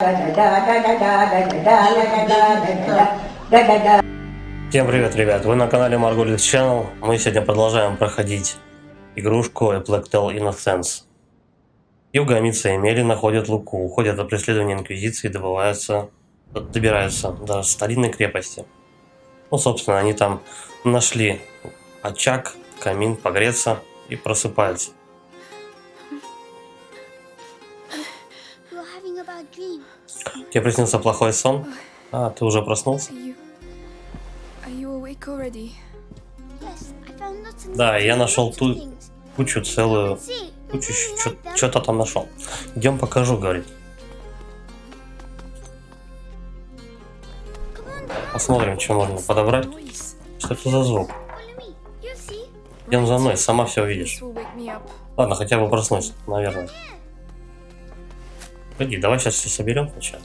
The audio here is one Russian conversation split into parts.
Всем привет, ребят! Вы на канале Margulis Channel. Мы сегодня продолжаем проходить игрушку A Plague Tale Innocence. Юга, Митса и Мели находят Луку, уходят от преследования Инквизиции и добираются до старинной крепости. Ну, собственно, они там нашли очаг, камин, погреться и просыпаются. Тебе приснился плохой сон? А, ты уже проснулся? Да, я нашел кучу целую... Кучу что-то там нашел. Идем покажу, говорит. Посмотрим, что можно подобрать. Что это за звук? Идем за мной, сама все увидишь. Ладно, хотя бы проснусь, наверное. Погоди, давай сейчас все соберем сначала.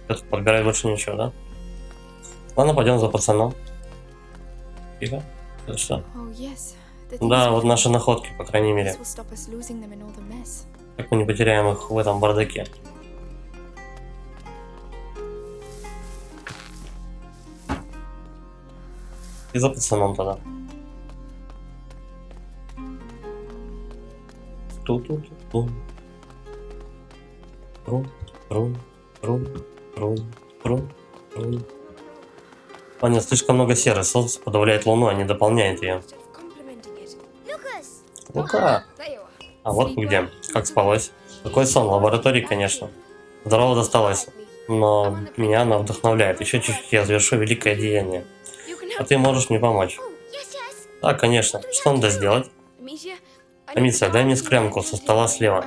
Тут подбирать больше ничего, да? Ладно, пойдем за пацаном. Тихо. Это что? Да, вот наши находки, по крайней мере. Так мы не потеряем их в этом бардаке. И за пацаном тогда. Ту-ту-ту-ту. Аня, слишком много серы. Солнце подавляет луну, а не дополняет ее. Лука! А вот ты где. Как спалось? Какой сон? В лаборатории, конечно. Здорово досталось. Но меня она вдохновляет. Еще чуть-чуть я завершу великое деяние. А ты можешь мне помочь? Да, конечно. Что надо сделать? Амиция, дай мне склянку со стола слева.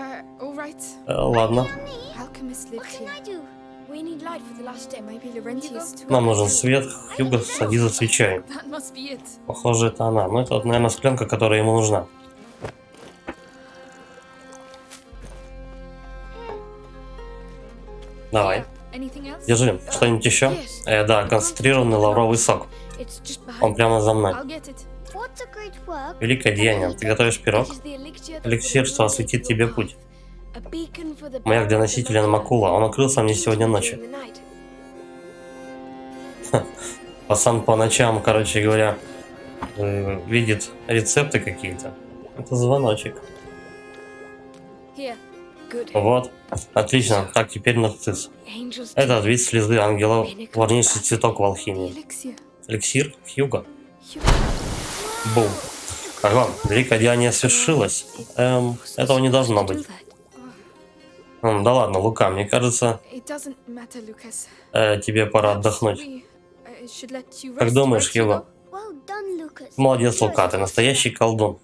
Ладно. Нам нужен свет. Хьюго, сади за свечой. Похоже, это она. Ну, это, вот, наверное, склянка, которая ему нужна. Давай. Держи. Что-нибудь еще? Да, концентрированный лавровый сок. Он прямо за мной. Великое деяние. Ты готовишь пирог? Эликсир, что осветит тебе путь. Маяк для носителя Намакула. Он открылся мне сегодня ночью. Пацан по ночам, короче говоря, видит рецепты какие-то. Это звоночек. Вот. Отлично. Так, теперь нарцисс. Это вид слезы ангелов. Важнейший цветок в алхимии. Эликсир? Хьюго. Бум. Ага, великое деяние свершилось. Этого не должно быть. Да ладно, Лука, мне кажется, тебе пора отдохнуть. Как думаешь, Хьюго? Молодец, Лука, ты настоящий колдун.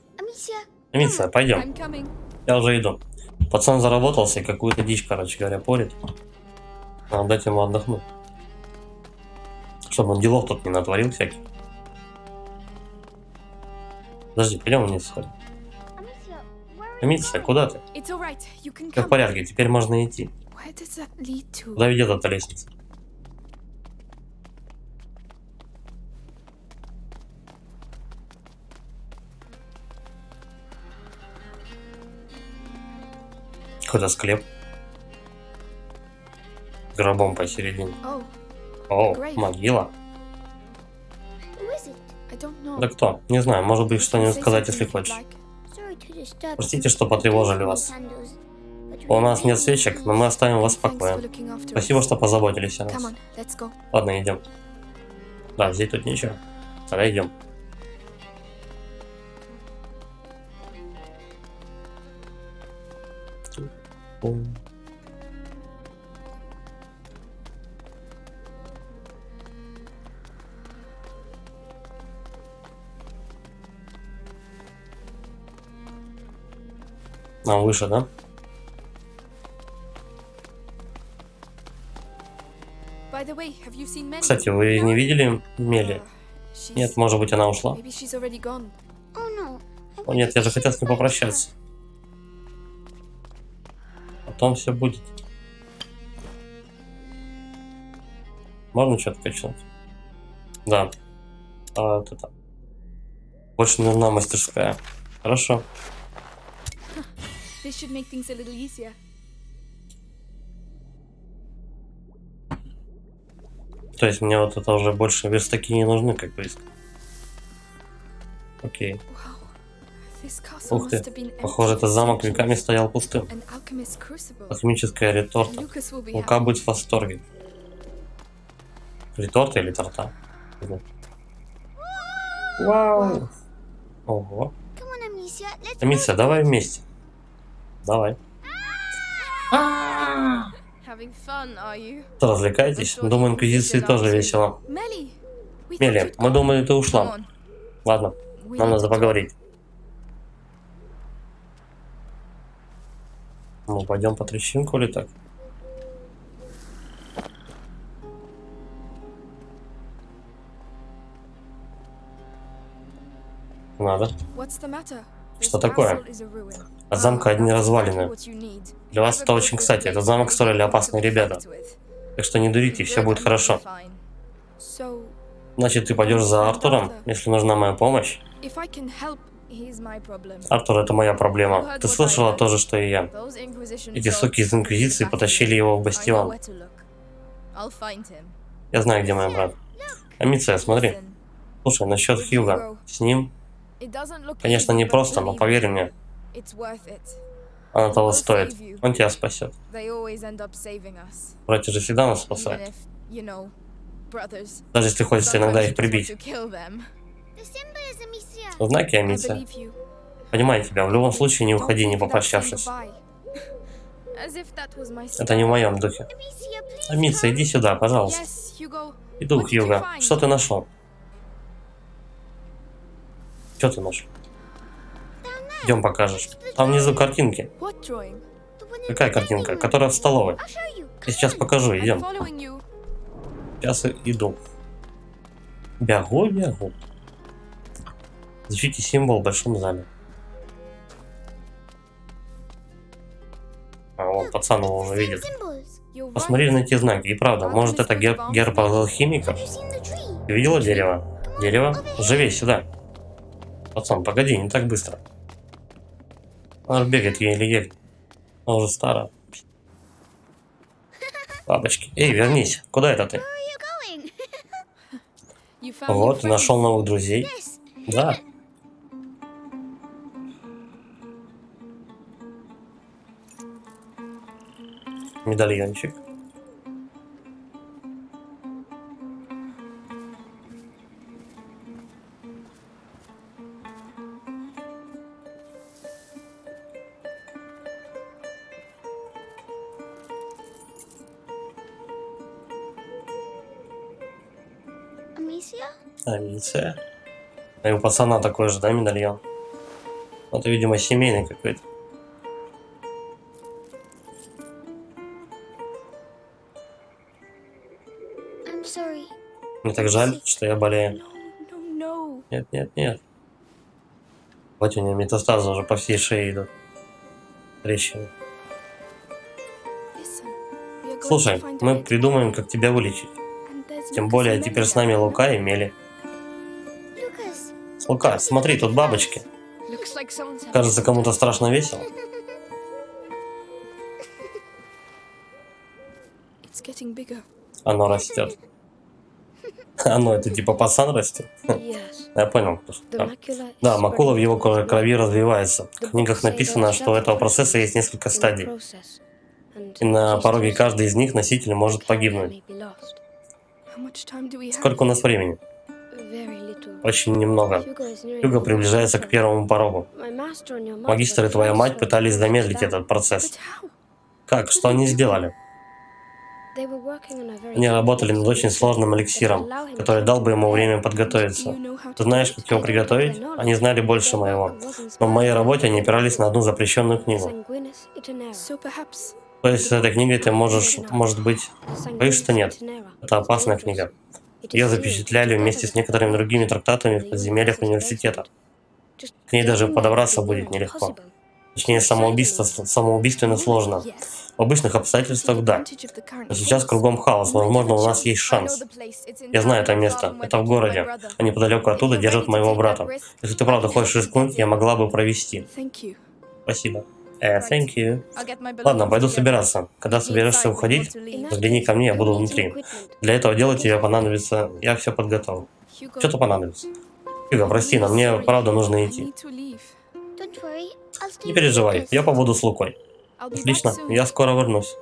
Амиция, пойдем. Я уже иду. Пацан заработался и какую-то дичь, короче говоря, порит. Надо дать ему отдохнуть. Чтобы он делов тут не натворил всяких. Подожди, пойдем вниз сходим. Амиция, куда ты? Все в порядке, теперь можно идти. Куда ведет эта лестница? Какой-то склеп. С гробом посередине. О, могила. Да кто? Не знаю, может быть, что-нибудь сказать, если хочешь. Простите, что потревожили вас. У нас нет свечек, но мы оставим вас в покое. Спасибо, что позаботились о нас. Ладно, идем. Да, здесь тут ничего. Тогда идем. Нам выше, да? Кстати, вы не видели Мели? Нет, может быть, она ушла? О нет, я же хотел с ним попрощаться. Потом все будет. Можно что-то качнуть? Да. Вот это. Больше не нужна мастерская. Хорошо. This should make things a little easier. То есть мне вот это уже больше верстаки не нужны, как бы. Окей. Wow. This castle Ух ты. must have been empty Похоже, for этот замок centuries. веками стоял пустым. An alchemist's crucible. Алхимическая реторта. Lucas will be Лука happy. будет в восторге. Реторта или торта? Вау! Ого. Come on, Amicia. Let's Амиция, давай вместе. Давай. Having fun, are you? Что, развлекаетесь? Думаю, инквизиции тоже весело. Melly, we thought Мели, you'd мы come. думали, ты Come ушла. on. Ладно, We нам need надо to talk. поговорить. Ну, пойдем по трещинку или так? Надо. What's the matter? Что This такое? castle is a ruin. От замка одни That's развалины. exactly what you need. Для вас это очень кстати. Этот замок строили опасные ребята. Так что не дурите, все будет хорошо. So, Значит, ты пойдешь за Артуром, если нужна моя помощь? if I can help, here's my problem. Артур, это моя проблема. Ты слышала то же, что и я. Those Inquisition Эти суки из dogs Инквизиции back потащили его в I know бастион. where to look. I'll find him. Я знаю, где мой брат. Амиция, смотри. Listen, Слушай, насчет Хьюга. С ним, it doesn't look конечно, easy, не but просто, но believe поверь me, мне, it's worth it. оно того стоит. Он тебя спасет. They always end up saving us. Братья же всегда нас Even спасают. if, you know, brothers. Даже если хочется иногда Sometimes you их just want прибить. to kill them. The symbol is Amicia. Знаки, I Амиция. believe you. Понимаю тебя, в любом случае не Don't уходи, не leave without saying попрощавшись. goodbye. As if that was my Это не в style. моем духе. Amicia, please. Амиция, иди сюда, пожалуйста. Yes, Hugo. Иду, What did you Хьюга. find? Что ты нашел? Что ты нашел? Идем покажешь. Там внизу картинки. What drawing? The one in Какая the картинка? dining room. Которая в столовой. I'll show you. Я сейчас покажу, I'm идем. following you. Сейчас иду. Бегу, бегу. Изучите символ в большом зале. А, вон пацан его уже видит. Symbols. You're Посмотри right. на эти знаки. И правда, может это герб алхимиков? Have you seen the tree? Ты видела дерево? Дерево? Живей сюда. Пацан, погоди, не так быстро. Она же бегает еле-еле. Она уже старая. Бабочки. Эй, вернись. Куда это ты? Where are you going? You found new Вот, ты friends. нашел новых друзей. Yes. Да. Медальончик. Amicia? Амиция. А и у пацана такой же, да, медальон? Это, видимо, семейный какой-то. I'm sorry. Мне так жаль, что я болею. No, no, no. Нет, нет, нет. Вот у него метастазы уже по всей шее идут. Трещины. Listen, we are going to Слушай, find a мы way to придумаем, help. как тебя вылечить. And there's Тем Lucas более, and теперь Melly с нами there. Лука и Мели. Lucas. Лука, смотри, тут бабочки. Looks like someone's having Кажется, a кому-то good страшно весело. time. It's getting bigger. Оно растет. Оно, это типа пацан растет. Yes, Я понял. the Да, macula is Да, макула в его spreading крови развивается. В книгах написано, что у этого процесса есть несколько in the стадий. process, and И на just пороге as каждой из них носитель может the carrier погибнуть. may be lost. How much time do we have? Сколько у нас времени? Very little. Очень немного. Hugo is nearing Юга the приближается к milestone. первому порогу. My master and your mother Магистр и твоя tried мать to пытались slow замедлить down. этот процесс. But how? Как? Что они сделали? They were working on a very Они работали над complex очень solution сложным that эликсиром, allow him который to дал бы ему prepare. время Do подготовиться. you know how Ты to знаешь, do как it? его приготовить? Они знали больше моего. Но в моей работе они опирались на одну запрещенную книгу. Sanguinis Itinera. So perhaps То есть с этой книгой ты можешь, может быть, боюсь, что нет. Sanguinis Это опасная Itinera. книга. It is Ее sealed запечатляли together вместе с with некоторыми the другими трактатами в the подземельях university университета. basement. Just К ней даже getting there подобраться would be будет near нелегко. impossible. Точнее, самоубийственно сложно. Yes. В обычных обстоятельствах да. Advantage of the current Но сейчас course. кругом хаос, возможно, у нас есть шанс. Я знаю это место, это в городе, а неподалеку оттуда держат моего брата. Если ты правда хочешь рискнуть, я могла бы провести. Thank you. Спасибо. Thank you. Ладно, пойду собираться. Когда соберешься уходить, взгляни ко мне, я буду внутри. Для этого дела тебе понадобится... Я все подготовил. Что-то понадобится. Хьюго, прости, но мне правда нужно идти. Don't worry, I'll stay Не with переживай, Lucas. я побуду с Лукой. Отлично, я скоро вернусь.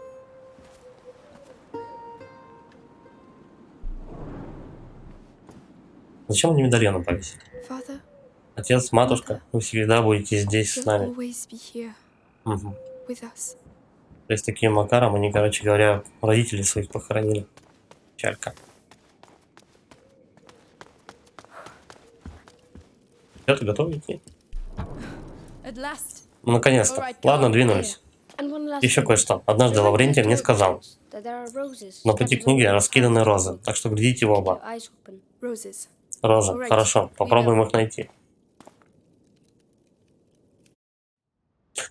Зачем мне медальоны повесить? Father, Отец, матушка, вы всегда будете здесь с you'll нами. always be here Угу. with us. То есть таким макаром они, короче говоря, родителей своих похоронили. Чалька. Все, ты готов идти? At last. Ну, наконец-то. Ладно, двинулись. Еще кое-что. Однажды Лаврентий мне сказал, на пути книги раскиданы розы, так что глядите в оба. Roses. Розы, хорошо, попробуем их найти.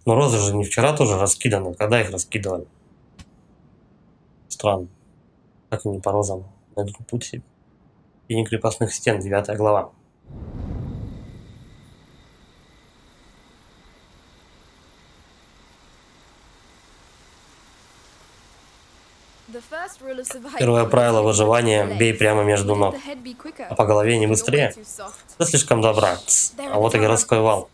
Но розы же не вчера тоже раскиданы, когда их раскидывали? Странно. Как они по розам найдут путь себе? Тени крепостных стен, 9 глава. Первое правило выживания – бей прямо между ног. А по голове не быстрее? Ты слишком добра. Тс. А вот и городской вал.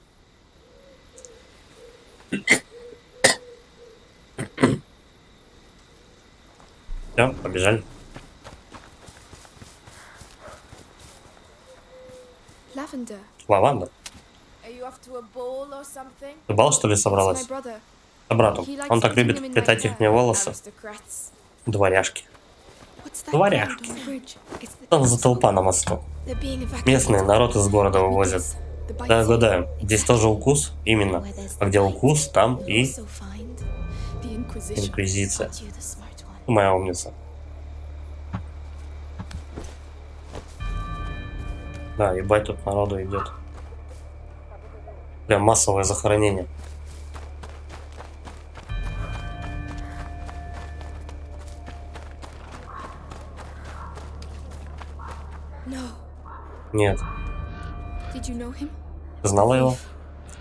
Все, побежали. Lavender. Лаванда. Ты бал, что ли, It's my собралась? brother. А брату. Он так любит плетать их мне волосы. Дворяшки. What's that Дворяшки. sound on the bridge? It's the- Что за толпа на мосту? They're being evacuated. Местные, народ из города вывозят. The bite Да, scene. угадаю. Здесь тоже укус? Именно. А где укус, там и Also find the Inquisition. инквизиция. You the smart one. Моя умница. Да, ебать, тут народу идет. Прям массовое захоронение. No. Нет. Did you know him? Ты знала его?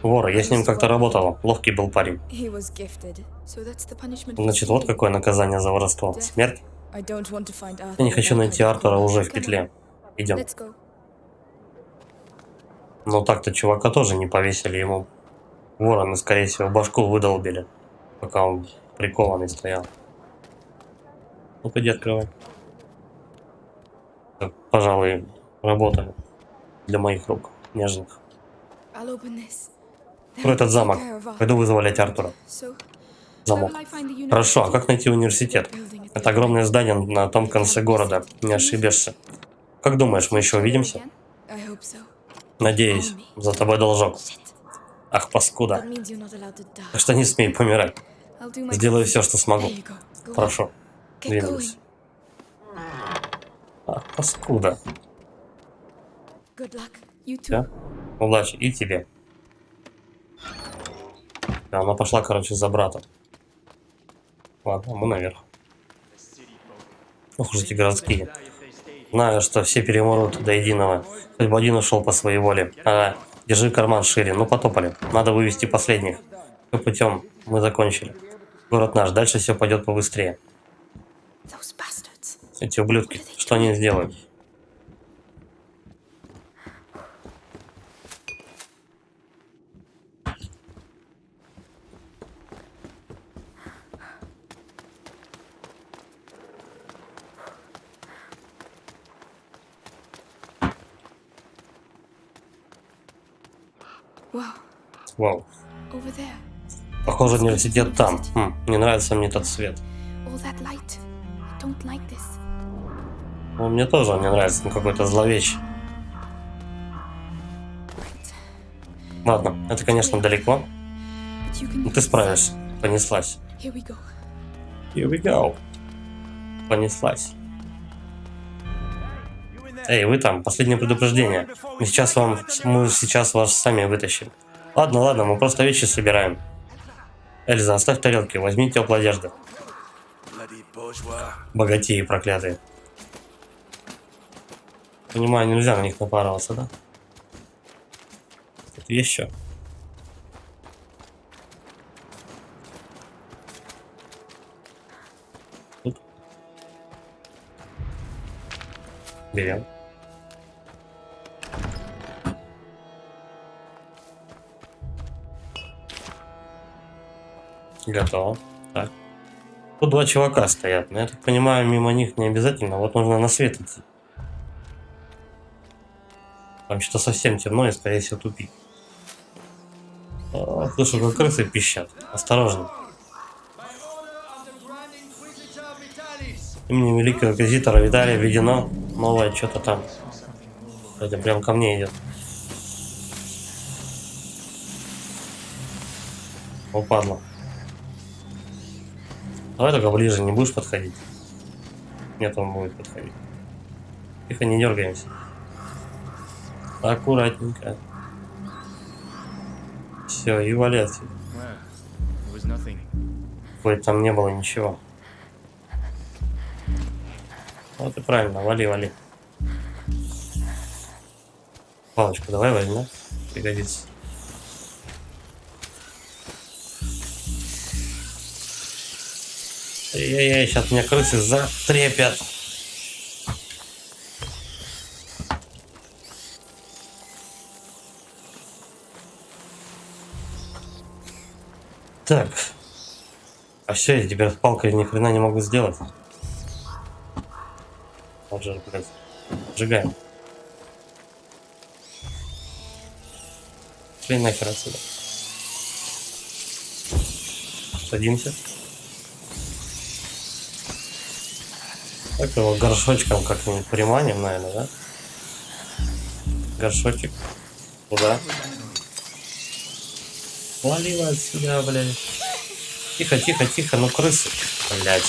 Вора, я с ним как-то работала. Ловкий был парень. He was gifted. So that's the punishment. for Значит, вот stealing. какое наказание за воровство. Смерть? I don't want to find Arthur Я не хочу without найти my Артура people. уже в Come петле. Идем. on, let's go. Но так-то чувака тоже не повесили ему. Вороны, скорее всего, башку выдолбили, пока он прикованный стоял. Ну, пойди открывай. Это, пожалуй, работа для моих рук, нежных. I'll open this. Then Открой этот I'll take замок. care of Arthur. Пойду вызволять Артура. So, Замок. where will I find the Хорошо, а university? как найти университет? Building at Это the огромное здание на том конце города, не ошибешься. Как думаешь, мы еще увидимся? I hope so. Надеюсь, за тобой должок. Shit. Ах, паскуда. That means you're not allowed to die. Так что не смей помирать. I'll do my Сделаю best. все, что смогу. There you go. Go on. Хорошо, Get двинулись. going. Ах, паскуда. Good luck. You too. Все, удачи и тебе. Да, она пошла, короче, за братом. Ладно, мы наверх. Ох уж эти городские. Знаю, что все перемрут до единого. Хоть бы один ушел по своей воле. Ага, держи карман шире. Ну, потопали. Надо вывести последних. Таким путем мы закончили. Город наш. Дальше все пойдет побыстрее. Those bastards. Эти ублюдки. Что они сделают? Wow. Вау. Over there. Похоже, университет там. Не нравится мне этот свет. All that light. I don't like this. Ну, мне тоже он не нравится. Он какой-то зловещий. Right. Ладно, это, конечно, далеко. But you can Но ты справишься. Понеслась. Here we go. Here we go. Понеслась. Эй, вы там, последнее предупреждение. Мы сейчас вас сами вытащим. Ладно, мы просто вещи собираем. Эльза, оставь тарелки, возьми теплой одежды. Bloody bourgeois. Богатеи проклятые. Понимаю, нельзя на них напарываться, да? Тут еще. Тут. Берем. Готово. Так. Тут два чувака стоят, но я так понимаю, мимо них не обязательно. Вот нужно на свет идти. Там что-то совсем темно и, скорее всего, тупик. Слышу, как крысы пищат. Осторожно. Именем великого инквизитора Виталия введено новое что-то там. Это прям ко мне идет. Упадло. Давай только ближе, не будешь подходить? Нет, он будет подходить. Тихо, не дергаемся. Аккуратненько. Все, и вали отсюда. Хоть там не было ничего. Вот и правильно, вали, вали. Палочку давай возьмем, пригодится. Эй-эй-эй, сейчас меня крысы затрепят. Так. А все, я теперь с палкой ни хрена не могу сделать. Вот же, блядь. Сжигаем. Шли нахер отсюда. Садимся. Так его горшочком как-нибудь приманим, наверное, да? Горшочек. Куда? Валила отсюда, блядь. Тихо, тихо, тихо, ну крысы. Блядь.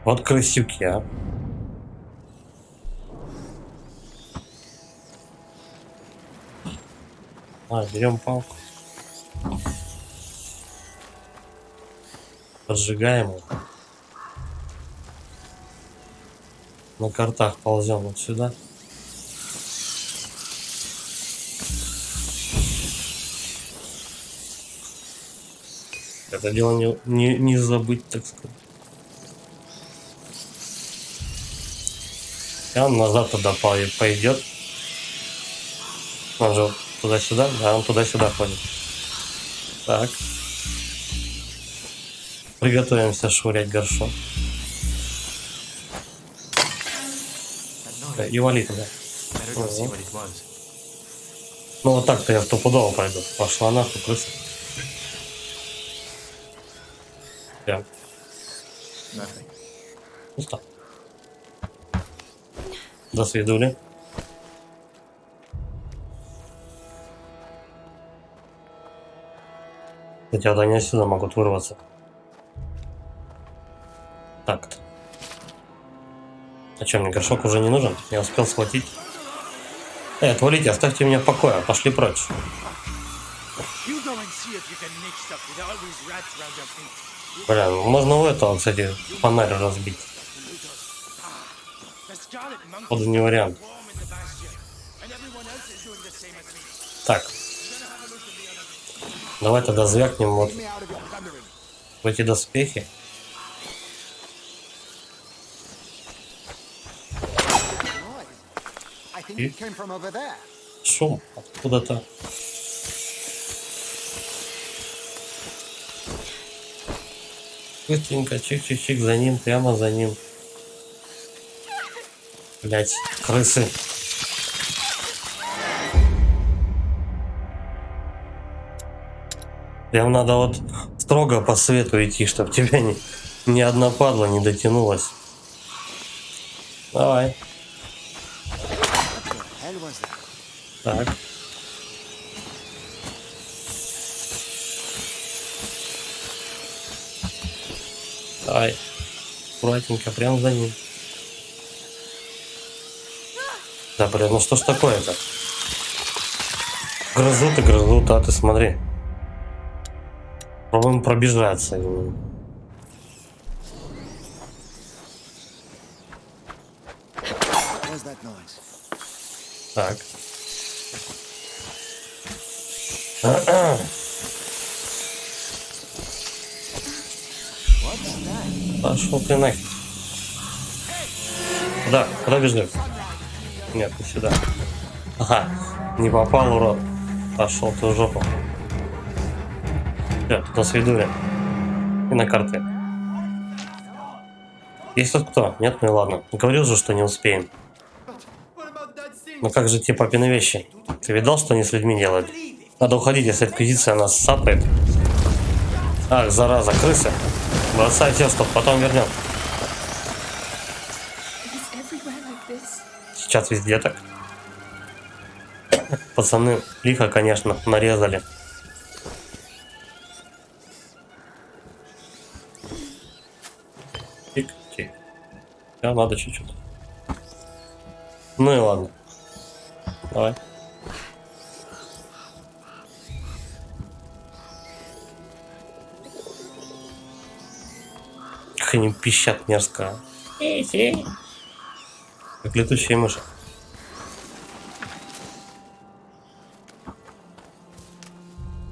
Вот крысюки, а. Берем палку. Поджигаем его. На картах ползем вот сюда. Это дело не забыть, так сказать. И он назад туда пойдет. Он же туда-сюда, да, он туда-сюда ходит. Так. Приготовимся швырять горшок. И вали туда. Ну вот так-то я стопудово пойду. Пошла нахуй крыса. Прям. Пусто. До свидули. Хотя вот они отсюда могут вырваться. Так-то. А что, мне горшок уже не нужен? Я успел схватить. Отвалите, оставьте меня в покое. Пошли прочь. Бля, можно у этого, кстати, фонарь разбить. Вот не вариант. Так. Давай тогда звякнем вот в эти доспехи. И шум откуда-то. Быстренько, чик-чик-чик, за ним, прямо за ним. Блять, крысы. Прям надо вот строго по свету идти, чтобы тебя ни одна падла не дотянулась. Давай. Так. Давай. Аккуратненько, прям за ним. Да, блин, ну что ж такое-то? Грызут, а ты смотри. Пробуем пробежаться. Where's that noise? Так. Пошел ты нахер. Куда бежишь? Нет, не сюда. Ага, не попал, урод. Пошел ты в жопу. Все, тут на свидуре. И на карте. Есть тут кто? Нет? Ну и ладно. Говорил же, что не успеем. Ну как же те папины вещи? Ты видал, что они с людьми делают? Надо уходить, если инквизиция нас сапает. Ах, зараза, крысы. Бросай все, чтоб потом вернем. It's everywhere like this. Сейчас везде так. Пацаны лихо, конечно, нарезали. Тик-тик. Да, надо чуть-чуть. Ну и ладно. Давай. Как они пищат мерзко. Как летучие мыши.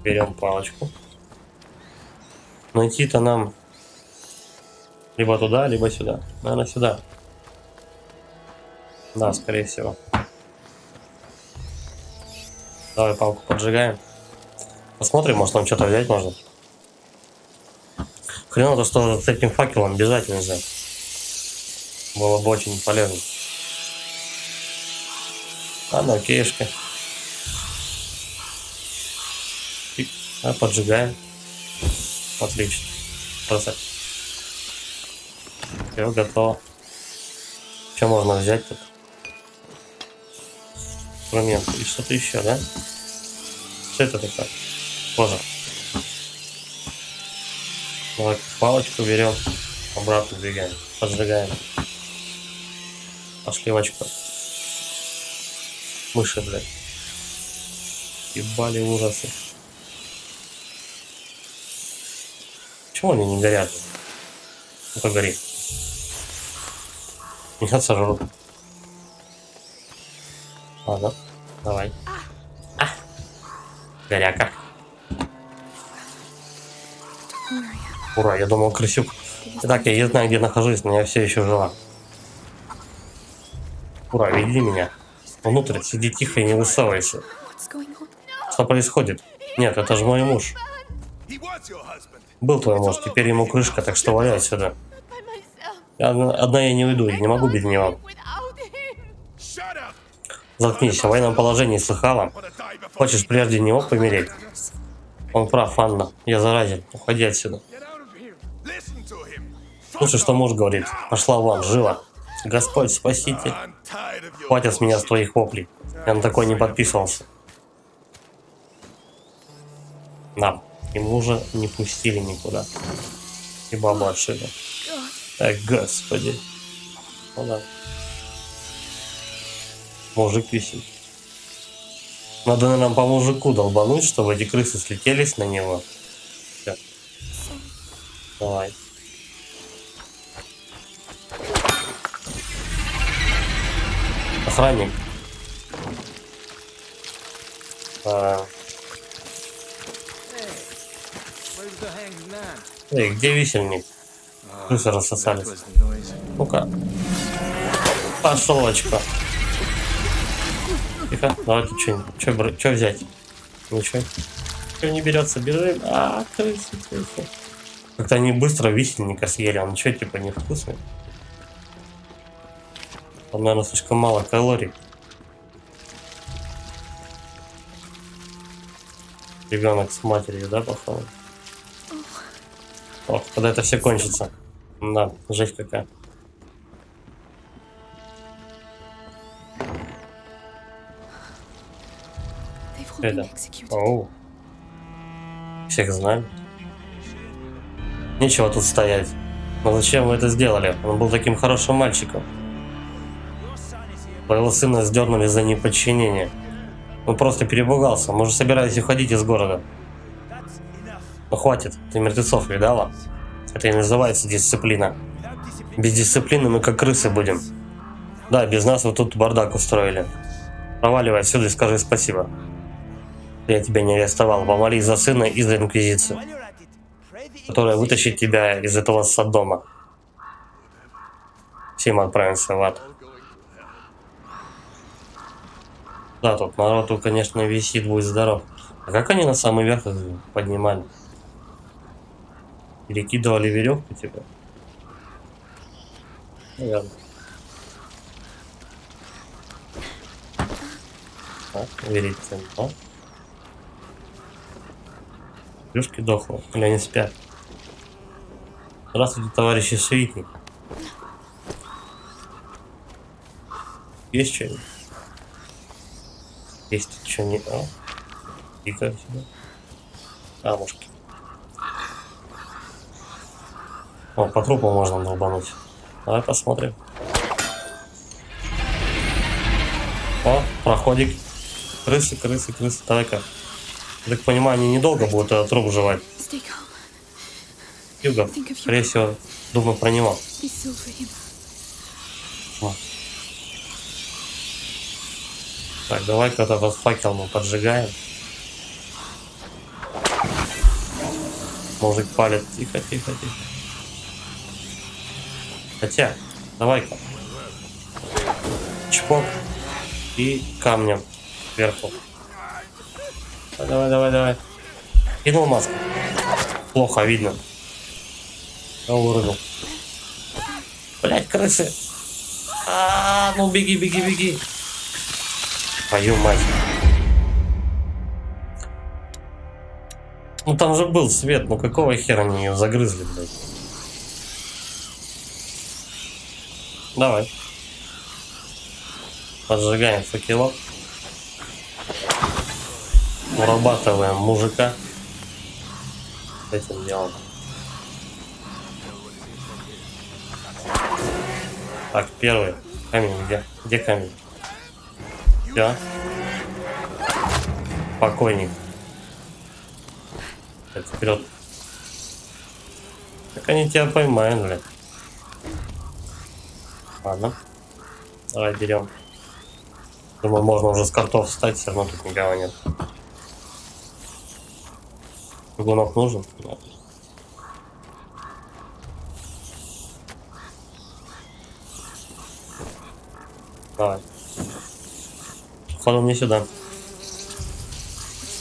Берем палочку. Но идти-то нам либо туда, либо сюда. Наверное, сюда. Да, скорее всего. Давай палку поджигаем. Посмотрим, может нам что-то взять можно. Хреново то, что с этим факелом бежать нельзя. Было бы очень полезно. Ладно, окейшка. Поджигаем. Отлично. Красавчик. Все, готово. Что можно взять тут? Инструмент. И что-то еще, да? Что это такое? Кожа. Давай палочку берем. Обратно двигаем. Поджигаем. Пошли в очко. Мыши, блядь. Ебали ужасы. Почему они не горят? Ну-ка гори. Меня сожрут. Ладно, давай. Горяка. Ура, я думал крысюк. Итак, я не знаю, где нахожусь, но я все еще жива. Ура, веди меня. Внутрь, сиди тихо и не высовывайся. What's going on? Что происходит? Нет, это же мой муж. He was your husband. Был твой муж, теперь ему крышка, так что валяй отсюда. Одна я не уйду, я не могу без него. Shut up. Заткнись, в военном положении слыхала? Wanna die before Хочешь прежде него помереть? Он прав, Анна. Я заразен. Уходи отсюда. get out of here. Listen to him. Слушай, что муж говорит. Пошла вон, живо. Господь, спасите. I'm tired of your Хватит с меня с твоих воплей. Я на такой не подписывался. Да, и мужа не пустили никуда. И бабу отшили. Эх, господи. Ну да. Мужик висит. Надо, наверное, по мужику долбануть, чтобы эти крысы слетелись на него. Всё. Давай. Охранник. Эй, где висельник? Крысы рассосались. Ну-ка. Пошел очко. Тихо, давай тут что взять? Ничего. Ничего не берется, бежим. Крысы. Как-то они быстро висельника съели, он что, типа невкусный? Там, наверное, слишком мало калорий. Ребенок с матерью, да, походу? Ох, когда это все кончится. Да, жесть какая. They've all been Это. executed. Оу. Всех знаем. Нечего тут стоять. Но зачем вы это сделали? Он был таким хорошим мальчиком. Твоего сына сдернули за неподчинение. Он просто перепугался. Мы же собирались уходить из города. Ну хватит, ты мертвецов видала? Это и называется дисциплина. Без дисциплины мы как крысы будем. Да, без нас вы тут бардак устроили. Проваливай отсюда и скажи спасибо. Я тебя не арестовал. Помолись за сына и за инквизицию, которая вытащит тебя из этого содома. Все мы отправимся в ад. Да, тут народу, конечно, висит, будь здоров. А как они на самый верх поднимали? Перекидывали веревку типа? Наверное. Так, верить всем, а? Плюшки дохло, или они спят? Здравствуйте, товарищи Свитник. Есть что-нибудь? Есть тут что-нибудь? А? Тихо сюда. Камушки. О, по трупу можно долбануть. Давай посмотрим. О, проходик. Крысы, крысы, крысы. Давай-ка. Я так понимаю, они недолго будут этот труп жевать. Stay calm. Юга, скорее всего, думаю про него. Be still for him. О. Так, давай-ка этот факел мы поджигаем. Мужик палит. Тихо, тихо, тихо. Хотя, давай-ка. Чпок. И камнем сверху. Давай, давай, давай. Кинул маску. Плохо видно. Я вырубил. Блять, крысы. Ну беги, беги, беги. Твою мать. Ну там же был свет, ну какого хера они ее загрызли, блядь? Давай. Поджигаем факелок. Урабатываем мужика. С этим делом. Так, первый. Камень где? Где камень? Все. Покойник. Так, вперед. Как они тебя поймают, блядь? Ладно. Давай берем. Думаю, можно уже с картов встать, все равно тут никого нет. Гунок нужен? Нет. Давай. Походу мне сюда. What's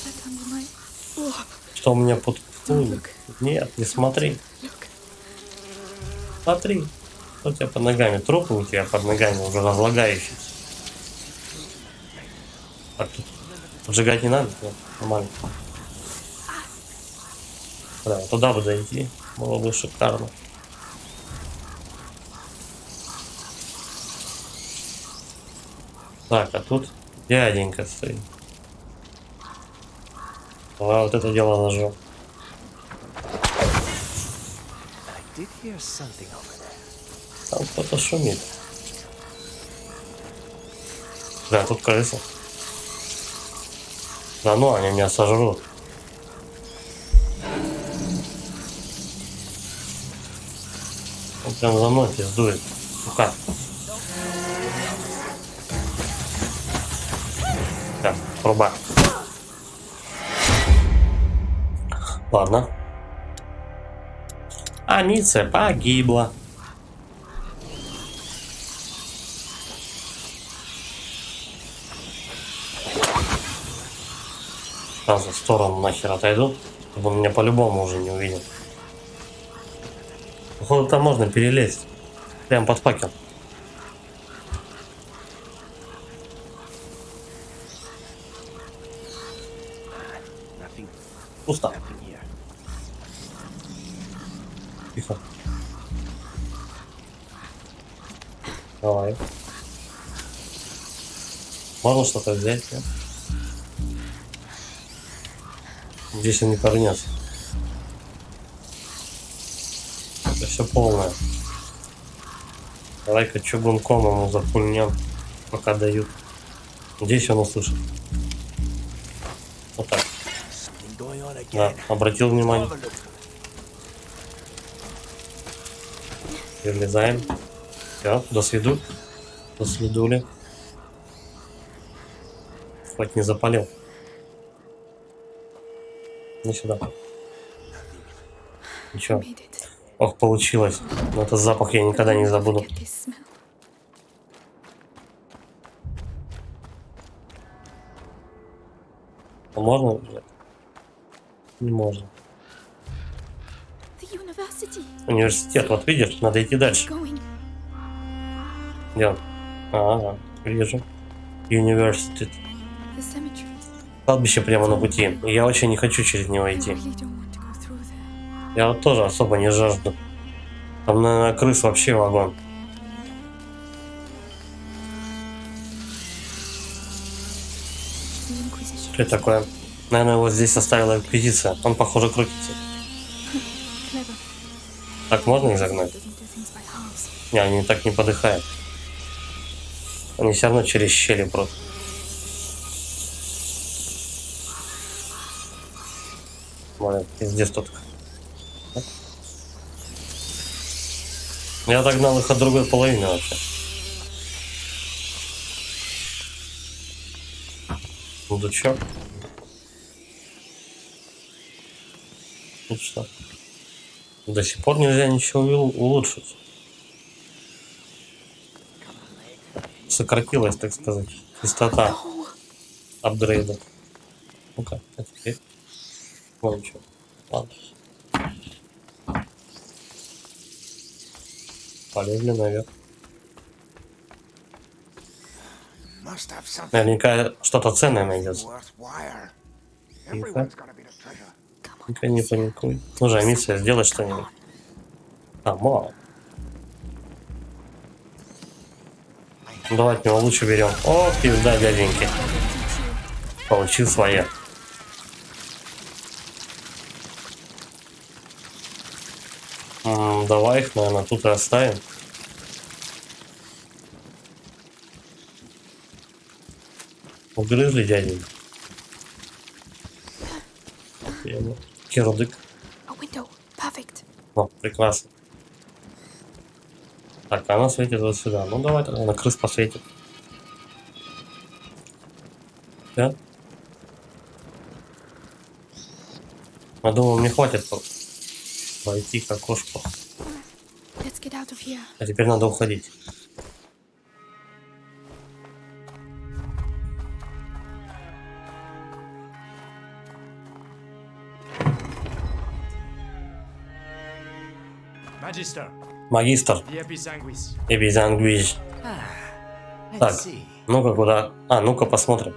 that under my... Oh, Что у меня под... Нет, не смотри. look. Смотри. Что у тебя под ногами? Трупы у тебя под ногами уже разлагающиеся. Так, тут поджигать не надо? Нет, нормально. Да, туда бы дойти. Было бы шикарно. Так, а тут дяденька стоит. Давай вот это дело ножом. Там кто-то шумит. Да, тут крыса. Да ну, они меня сожрут. Он прям за мной пиздует. Ну-ка. Так, труба. Ладно. Амиция погибла. Сразу в сторону нахер отойду, чтобы он меня по-любому уже не увидел. Походу там можно перелезть. Прям под факел. Пусто. Тихо. Давай. Можно что-то взять, нет? Здесь он не корнется. Это все полное. Давай-ка чугунком ему запульнем, пока дают. Здесь он услышит. Да, обратил внимание. Перелезаем. Все, до свиду. До свидули. Хоть не запалил. Не сюда. Ничего. Made it. Ох, получилось. Но этот запах я никогда не забуду. Forget this smell. А можно? Нет. Не можно. The university. Университет, вот видишь, надо идти дальше. Going. Где он? Ага, вижу. Университет. The cemetery. Кладбище прямо на пути. И я очень не хочу через него I идти. really don't want to go through there. Я вот тоже особо не жажду. Там, наверное, крыс вообще вагон. The Inquisition. Что это такое? Наверное, его здесь оставила Инквизиция. Он, похоже, крутится. Clever. Так можно их загнать? Doesn't do things by halves. Не, они так не подыхают. Они все равно через щели просто. Смотри, пиздец тут. Я догнал их от другой половины вообще. Сундучок. Ну что? До сих пор нельзя ничего улучшить. Сократилась, так сказать, частота апгрейда. Ну-ка, а теперь? Ну ничего. Ладно. Полезли наверх. Must have something Наверняка что-то ценное найдется. worthwhile. Тихо. Everyone's gotta be the treasure. Никто не паникуй. Ну же, миссия, сделай что-нибудь. А, мало. Ну, давай от него лучше берем. О, пизда, дяденьки. Получил свое. Давай их, наверное, тут и оставим. Угрызли дяденька. Кирдык. A window. Perfect. О, прекрасно. Так, она светит вот сюда. Ну давай тогда на крыс посветит. Да? Я думаю, мне хватит пройти к окошку. Let's get out of here. А теперь надо уходить. Magister, Магистр, the Episanguis. Эбизангвиж. Так, ну-ка куда? А, ну-ка посмотрим.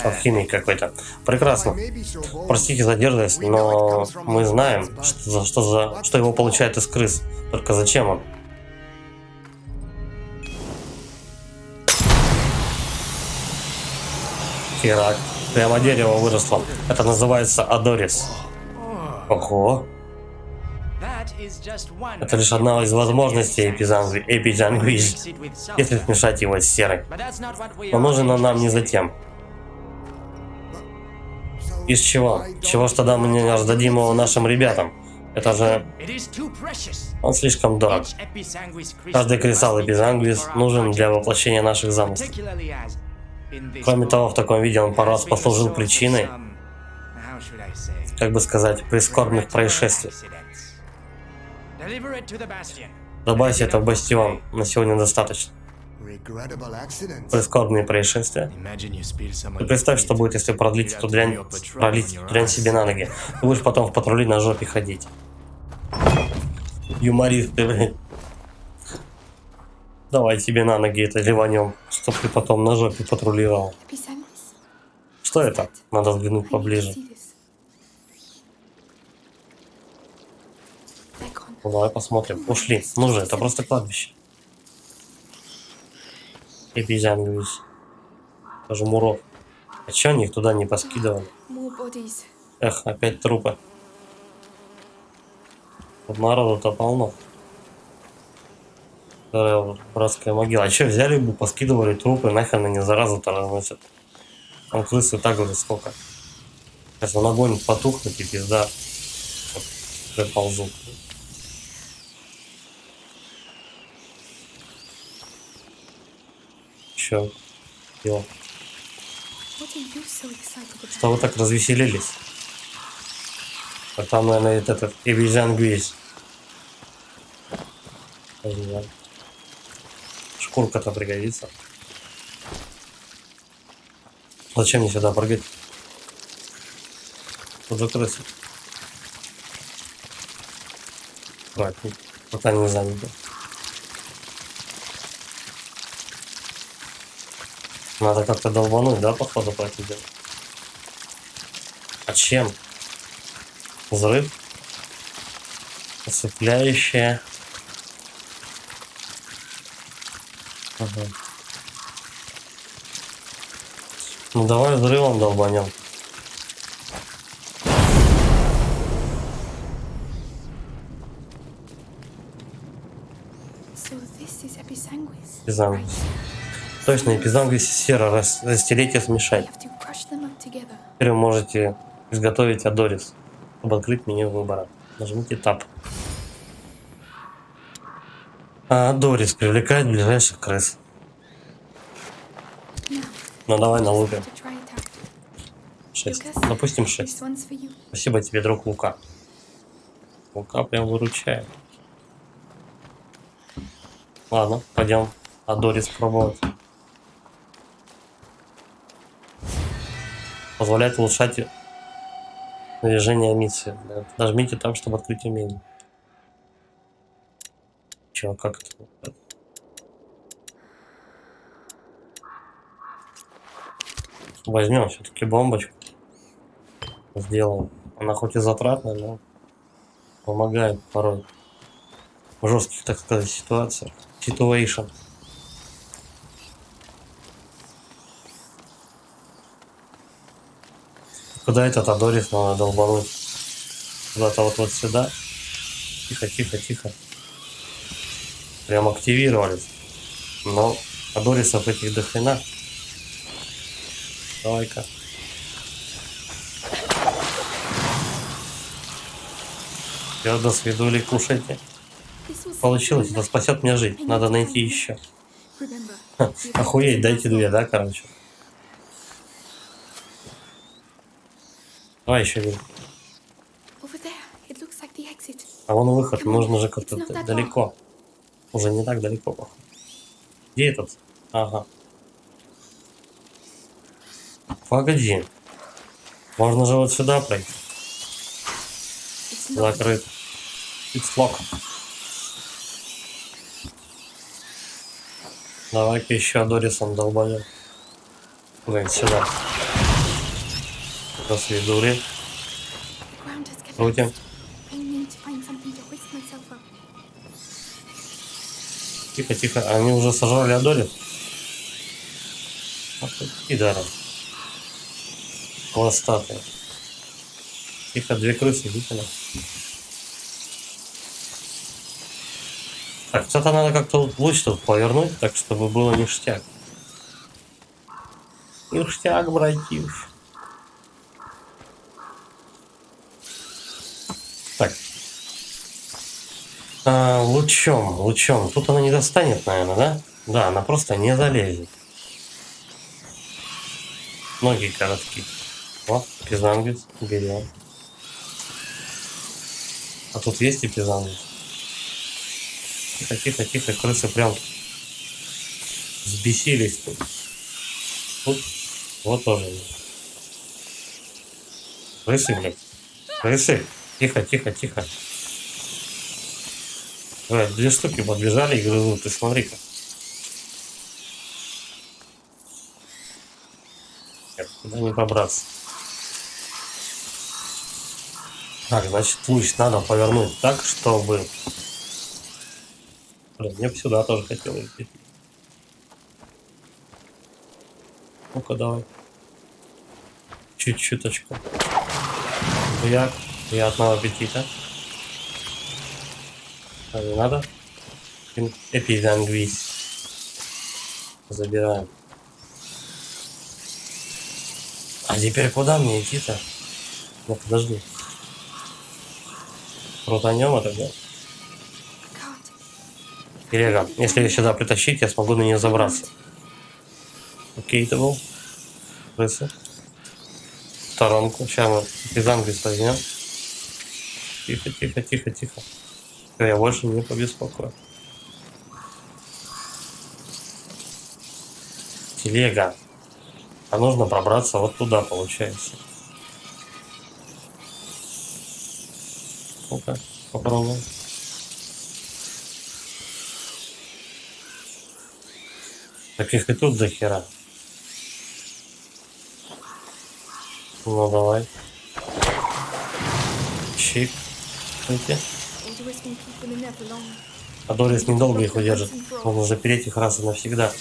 Алхимик какой-то. Прекрасно. Простите за дерзость, но мы знаем, что его получает из крыс. Только зачем он? Херак. Прямо дерево выросло. Это называется Адорис. Ого. Это лишь одна из возможностей Эпизангвиж, если смешать его с серой. Но нужен он нам не затем. Из чего? Чего ж тогда мы не раздадим его нашим ребятам? Это же... Он слишком дорог. Каждый кристалл Эпизангвис нужен для воплощения наших замыслов. Кроме того, в таком виде он пару раз послужил причиной, как бы сказать, прискорбных происшествий. Добавьте это в бастион. На сегодня достаточно. Прискорбные происшествия. Ты представь, что будет, если пролить эту дрянь себе на ноги. Ты будешь потом в патрули на жопе ходить. Юморист ты, блин. Давай тебе на ноги это ливанем, чтоб ты потом на жопе патрулировал. Episanguis. Что это? Надо взглянуть поближе. See this. They're gone. Ну давай посмотрим. Ушли. Ну же, это просто кладбище. Эпизангвис. Даже муров. А чё они их туда не поскидывали? More bodies. Эх, опять трупы. Тут народу-то полно. Братская могила. А че, взяли бы, поскидывали трупы, нахрен они заразу-то разносят. Там крысы так уже сколько. Сейчас он огонь потухнет и пизда. Уже ползут. Чё? Дело. What are you so excited about? Что вы так развеселились? А там, наверное, этот Эвизиангу есть. Шкурка-то пригодится. Зачем мне сюда прыгать? Тут же крысы. Аккуратней, пока не занято. Надо как-то долбануть, да, походу, по этому делу? А чем? Взрыв? Усыпляющая. Ага. Ну давай взрывом долбанем. So this is Episanguis. Эпизангус. Right. Точно, эпизангус сфера. Растереть и We смешать. have to crush them up together. Теперь вы можете изготовить Адорис, чтобы открыть меню выбора. Нажмите Tab. Адорис привлекает ближайших крыс. Now, Ну давай just налупим. have to try it out. 6. Lucas, Допустим, this 6. one's for you. Спасибо тебе, друг Лука. Лука прям выручает. Ладно, пойдем Адорис пробовать. Позволяет улучшать движение миссии. Да. Нажмите там, чтобы открыть умение. Чё, как это? Возьмем все-таки бомбочку. Сделаем. Она хоть и затратная, но помогает порой в жестких, так сказать, ситуациях. Situation. Куда этот Адорис надо долбануть? Куда-то вот сюда. Тихо, тихо, тихо. Прям активировались. Но Адорисов этих до хрена. Давай-ка. Все, до свидули, кушайте. This was Получилось, это спасет мне жизнь. Надо найти еще. Remember, you have Охуеть, to дайте две, да, короче. Давай еще один. Over there, it looks like the exit. А вон выход, нужно же как-то далеко. Уже не так далеко, походу. Где этот? Ага. Погоди. Можно же вот сюда пройти. It's not. Закрыт. It's locked. Давай-ка еще Адорисом долбанем. Куда-нибудь сюда. До свидули. The ground has collapsed. Крутим. I need to find something to hoist myself up. Тихо, тихо. Они уже сожрали Адорис. Ах ты, пидоры. Хвостатые. Тихо, две крысы, видите? Так, что-то надо как-то луч тут повернуть, так чтобы было ништяк. Ништяк, братиш. Так. Лучом. Тут она не достанет, наверное, да? Да, она просто не залезет. Ноги короткие. О, эпизангус. Берем. А тут есть эпизангус? Тихо, тихо, тихо. Крысы прям взбесились тут. Тут вот тоже. Крысы, блядь. Крысы. Тихо, тихо, тихо. Блядь, две штуки подбежали и грызут. Ты смотри-ка. Нет, куда не побраться. Так, значит, луч надо повернуть так, чтобы... Блин, мне бы сюда тоже хотелось идти. Ну-ка, давай. Чуть-чуточку. Як. Приятного аппетита. А не надо? Эпивангвиз. Забираем. А теперь куда мне идти-то? Ну подожди. Крутанем это, да? I can't. Телега. Если ее сюда притащить, я смогу на нее забраться. Окей, это был. Крысы. Сторонку. Сейчас мы эпивангвиз возьмем. Тихо, тихо, тихо, тихо. Всё, я больше не побеспокою. Телега. А нужно пробраться вот туда, получается. Ну-ка, попробуем. Так их и тут до хера. Ну давай. Чик. Видите? Aldous won't keep them in there for long. А Дорис недолго их удержит. Нужно запереть их раз и навсегда.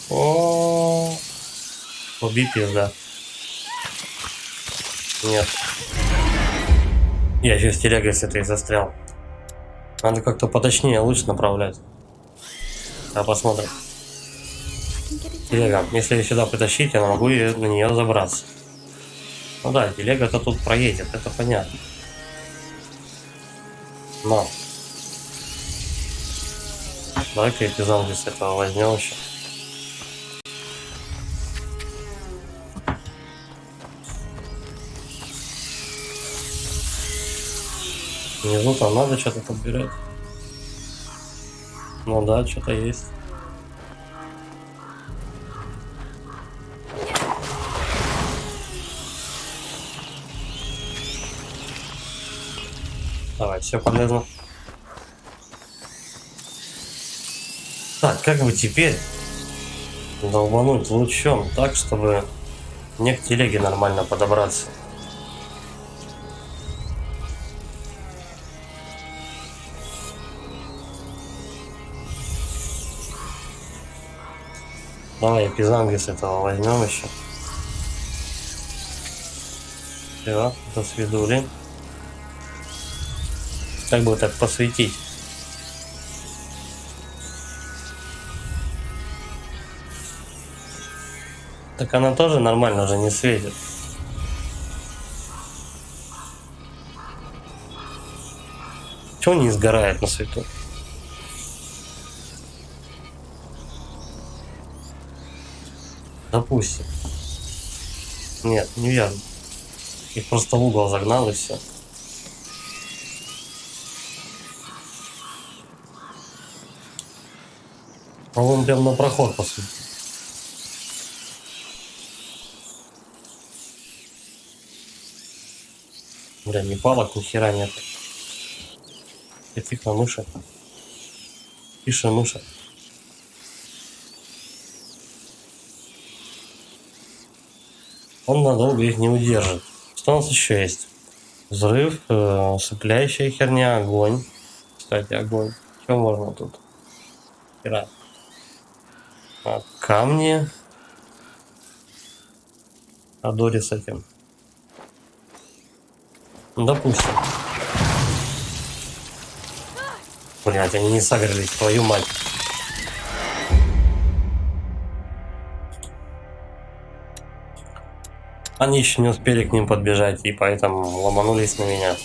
О, убить пизда. Нет. Я еще с телегой с этой застрял. Надо как-то поточнее луч направлять. А посмотрим. I can get it down. Телега. Если ее сюда притащить, я могу на нее забраться. Ну да, телега-то тут проедет, это понятно. Но. Давай-ка эпизод с этого возьмем еще. Внизу там надо что-то подбирать. Ну да, что-то есть. Давай, все полезно. Так, как бы теперь долбануть лучом так, чтобы мне к телеге нормально подобраться? Давай эпизангвис этого возьмем еще. Все, до свидули. Как бы так посветить? Так она тоже нормально же не светит. Чего не сгорает на свету? Допустим. Нет, не верно. Их просто в угол загнал и все. А вон прям на проход по сути. Бля, ни палок, ни хера нет. И тихо, мыши. Тише, мыши. Он надолго их не удержит. Что у нас еще есть? Взрыв, сопляющая херня, огонь. Кстати, огонь. Что можно тут? Хера. Камни. А Дори с этим. Допустим. Блять, они не сагрились, твою мать. Они еще не успели к ним подбежать, и поэтому ломанулись на меня. I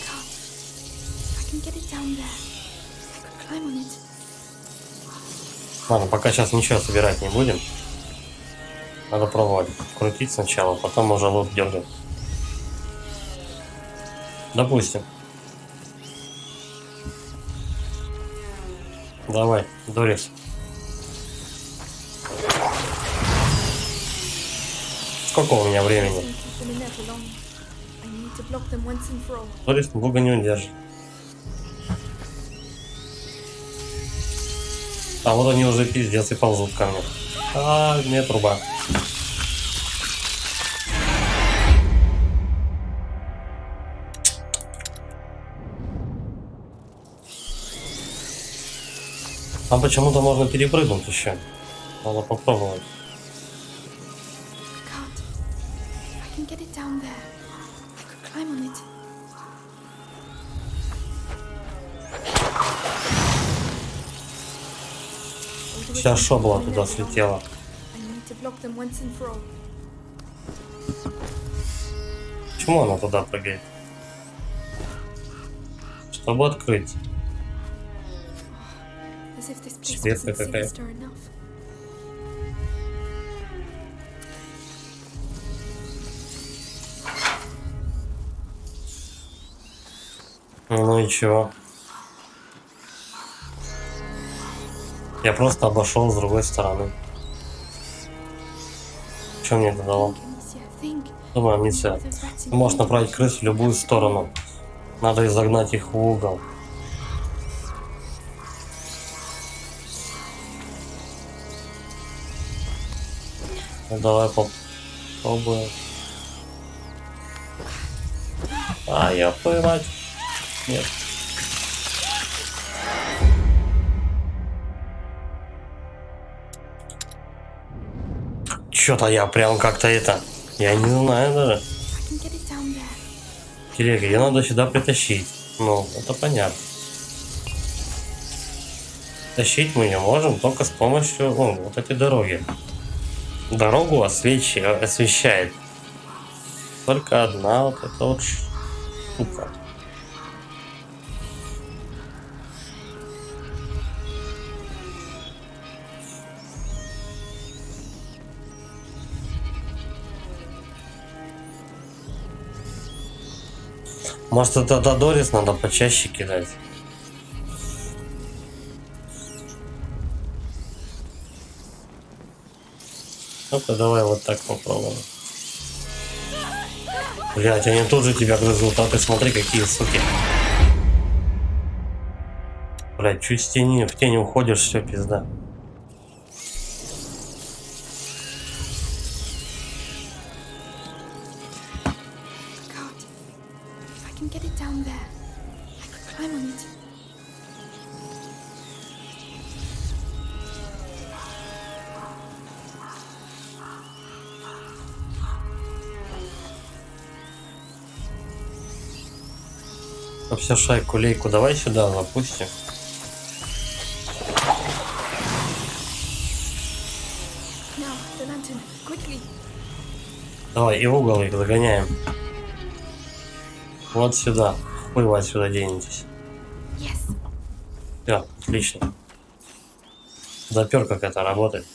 can get it down there. I could climb on it. Ладно, пока сейчас ничего собирать не будем. Надо пробовать крутить сначала, потом уже лут дергать. Допустим. Давай, Дорис. Сколько у меня времени? Won't keep them in there for long. I need to block them once and for all. Дорис долго не удержит. А вот они уже пиздец и ползут ко мне. А, мне труба. Там почему-то можно перепрыгнуть еще. Надо попробовать. I can't. I can get it down there. I could climb on it. Вся шобла туда слетела. I need to block them once and for all. Почему она туда прыгает? Чтобы открыть. As if this place Светка wasn't какая. sinister enough. Ну и чего? Я просто обошел с другой стороны. Что мне это дало? Amicia, think. Думаю, Амиция, ты можешь направить крыс в любую сторону. Надо изогнать их в угол. Ну, давай попробуем. А, я поймать. Нет. Чё-то я прям как-то это... Я не знаю даже. I can get it down there. Телега, ее надо сюда притащить. Ну, это понятно. Тащить мы ее можем только с помощью вот этой дороги. Дорогу освещает только одна вот эта вот штука. Может, это Додорис надо почаще кидать? Ну-ка, давай вот так попробуем. Блять, они тут же тебя грызут, а ты смотри, какие суки. Блять, чуть в тени уходишь, все, пизда. God, if I can get it down there, I could climb on it. Ну все, шайку-лейку давай сюда запустим. Now, the lantern, quickly. Давай, и в угол их загоняем. Вот сюда. Хуй вы отсюда денетесь. Yes. Все, отлично. Запер, как это работает.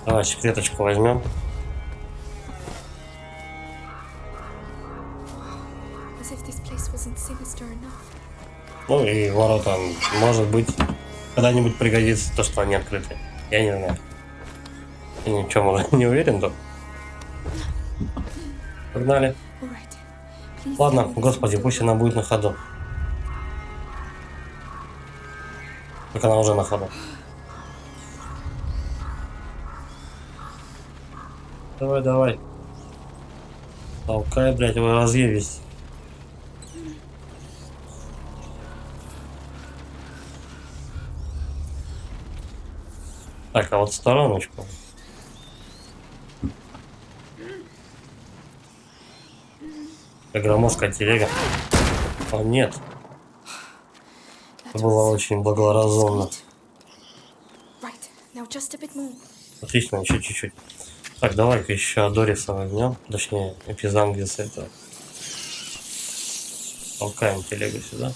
Давай клеточку возьмем. As if this place wasn't sinister enough. Ну и ворота, может быть, когда-нибудь пригодится то, что они открыты. Я не знаю. Я ни в чем уже не уверен, то. Погнали. All right. Please Ладно, tell me this господи, is пусть она будет на ходу. Так она уже на ходу. Давай, давай. Толкай, блядь, его разъебись. Так, а вот в стороночку. Громоздкая телега. О, нет. Это было очень благоразумно. Right. Now just a bit more. Отлично, еще чуть-чуть. Так, давай-ка еще Дориса возьмем. Точнее, Эпизангиса этого. Толкаем телегу сюда.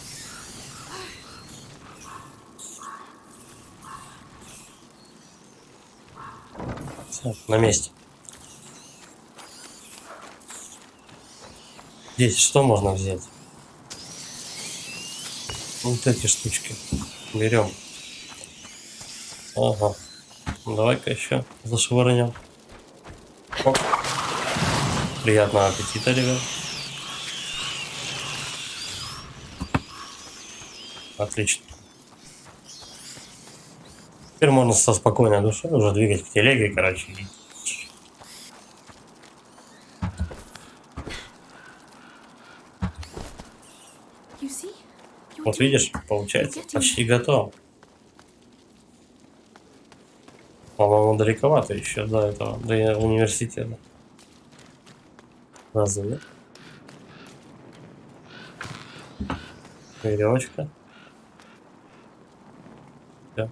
Все, на месте. Здесь что можно взять? Вот эти штучки. Берем. Ага. Давай-ка еще зашвырнем. Оп. Приятного аппетита, ребят. Отлично. Теперь можно со спокойной душой уже двигать к телеге, короче. You see? You're Вот doing видишь, it. получается, You're getting почти готово. По-моему, далековато еще до этого, до университета. Разве нет? Веревочка. Да.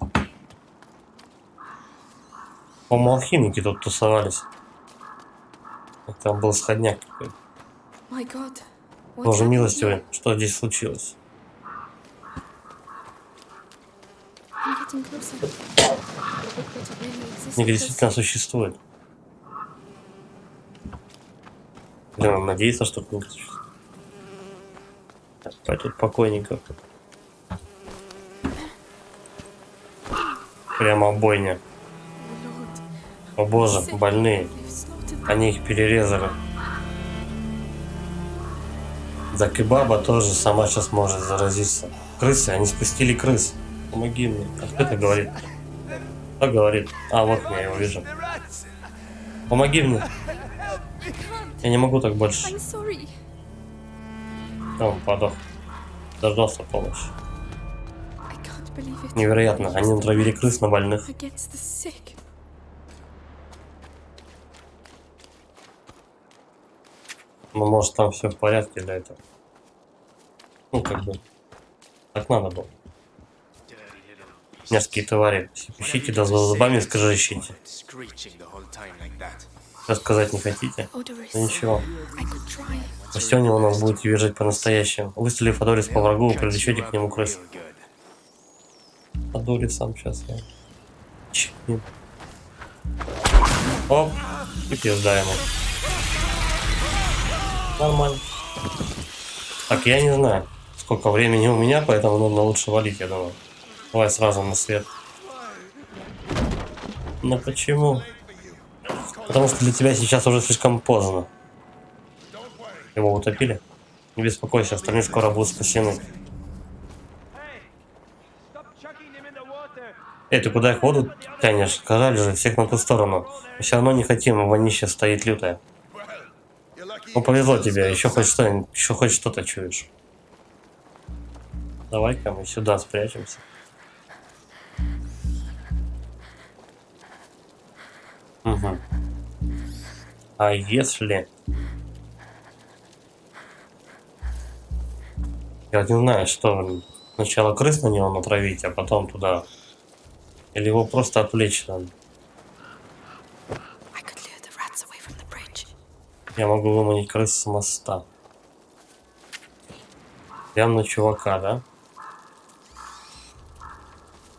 По-моему, алхимики тут тусовались. Там был сходняк какой-то. My God. What's Боже happened милостивый, here? что здесь случилось? I'm getting closer. The liquid really exists Книга because действительно существует. Блин, надеяться, что книга существует. Так, тут покойников. Прямо бойня. Oh Lord, О боже, больные. they've slaughtered Они их перерезали. Да кебаба тоже сама сейчас может заразиться. Крысы, они спустили крыс. Помоги мне. А кто это говорит? Кто говорит? А, вот я его вижу. Помоги мне. Я не могу так больше. I'm sorry. Он подох. Дождался помощи. I can't believe it. Невероятно. Они натравили крыс на больных. Against the sick. Ну, может, там все в порядке для этого. Ну, как бы. Так надо было. Мерзкие твари. Ищите, да за зубами скрежещите. Screeching the whole time like that. Рассказать не хотите? Odoris. Ну ничего. I could try. Сегодня у нас будете бежать по-настоящему. Выстрелив Адорис по врагу, вы привлечете к нему крыс. Real good. Адорис сам сейчас я. Чикнем. Оп. И пизда ему. Нормально. Так, я не знаю, сколько времени у меня, поэтому нужно лучше валить, я думаю. Давай сразу на свет. Но почему? Потому что для тебя сейчас уже слишком поздно. Его утопили? Не беспокойся, остальные скоро будут спасены. Эй, ты куда их в воду тянешь? Сказали же, всех на ту сторону. Мы все равно не хотим, вонище стоит лютая. Ну повезло тебе, еще хоть что-то чуешь. Давай-ка мы сюда спрячемся. Угу. А если... Я не знаю, что сначала крыс на него натравить, а потом туда. Или его просто отвлечь надо. I could lure the rats away from the bridge. Я могу выманить крыс с моста. Прям на чувака, да?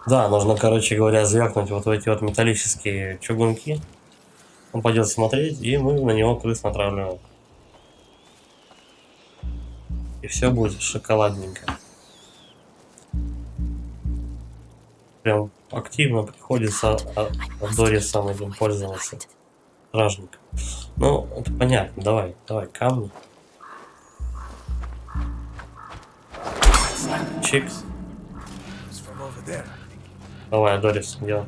Да, нужно, короче говоря, звякнуть вот в эти вот металлические чугунки. Он пойдет смотреть, и мы на него крыс натравливаем. И все будет шоколадненько. Прям активно приходится Адорисом этим пользоваться. Стражник. Ну, это понятно. Давай, камни. Чик. It's from over there. Давай, Адорис, идем.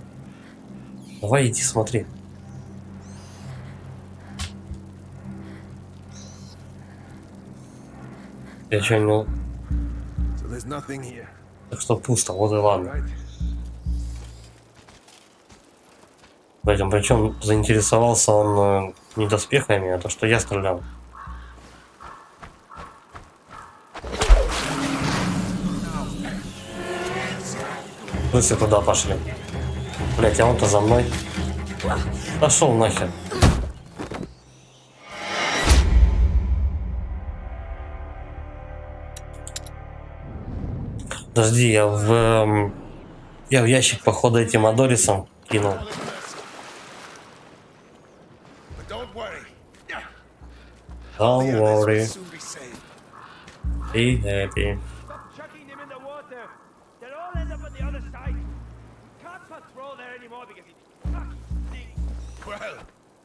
Давай, иди, смотри. Я что, не... So there's nothing here, Так что пусто, вот и ладно. right? Поэтому, причем заинтересовался он не доспехами, а то, что я стрелял. Ну все туда пошли. Блять, а он-то за мной. Пошел нахер. Подожди, я в ящик, походу, этим Адорисом кинул. But don't worry. Don't worry, Soon be safe. be happy. Chucking them in the water. They'll all end up on the other side. Can't patrol there anymore because it's fucking Well,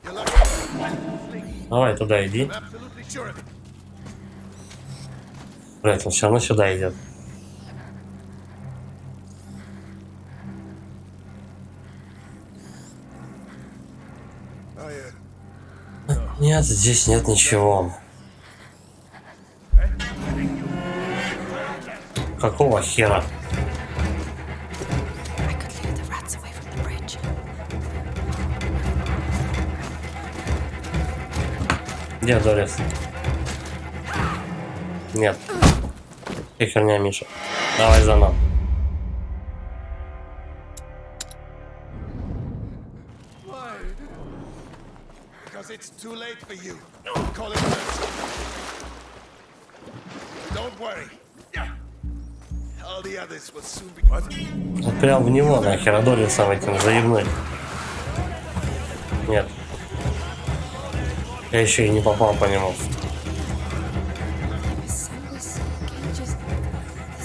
you're lucky. Давай туда иди. I'm absolutely sure of it. Блять, он все равно сюда идет. Oh, Нет, здесь нет ничего. Какого хера? I could lure the rats away from the bridge. Где Адорис? Нет. Ты херня, Миша. Давай заново. Why? Because it's too late for you. Call it mercy. Don't worry. All the others will soon be. What? Вот прям в него нахер Адолисом этим заебнуть. Нет. Я еще и не попал по нему. Samus, can you just...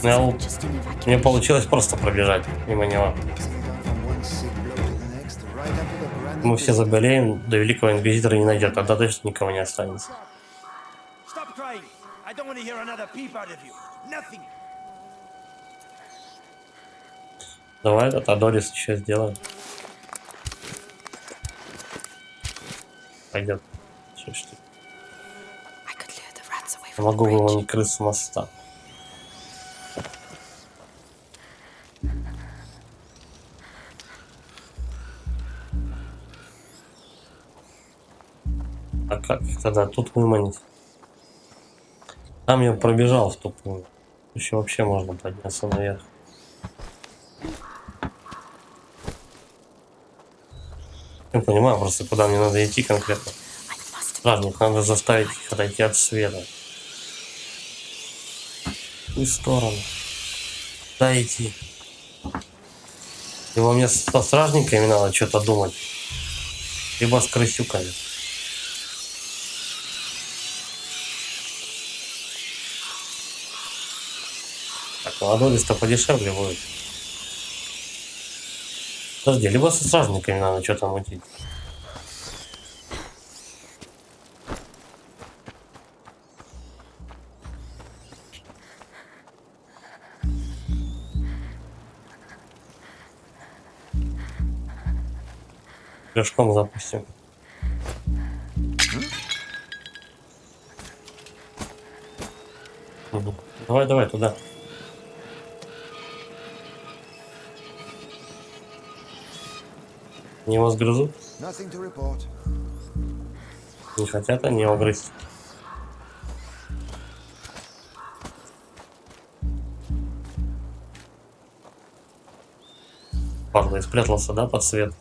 Ну, Just an evacuation. мне получилось просто пробежать мимо него. Мы все заболеем, до Великого Инквизитора не найдет, тогда точно никого не останется. Stop crying. I don't want to hear another peep out of you. Nothing. Давай этот Адолис еще сделаем. Пойдет. Что ж ты. I could lure the rats away Я from могу the bridge. выманить крыс с моста. А как их тогда тут выманить? Там я пробежал в тупую. Еще вообще можно подняться наверх. Я понимаю просто, куда мне надо идти конкретно. I must Стражник, надо заставить их отойти от света. В ту сторону. Куда идти? Либо мне со стражниками надо что-то думать, либо с крысюками. Так, ну Адолис-то подешевле будет. Подожди, либо со стражниками надо что-то мутить. Пешком запустим. Мгм. Давай туда. Не его сгрызут? Nothing to report. Не хотят они его грызть. Падла, и спрятался, да, под свет?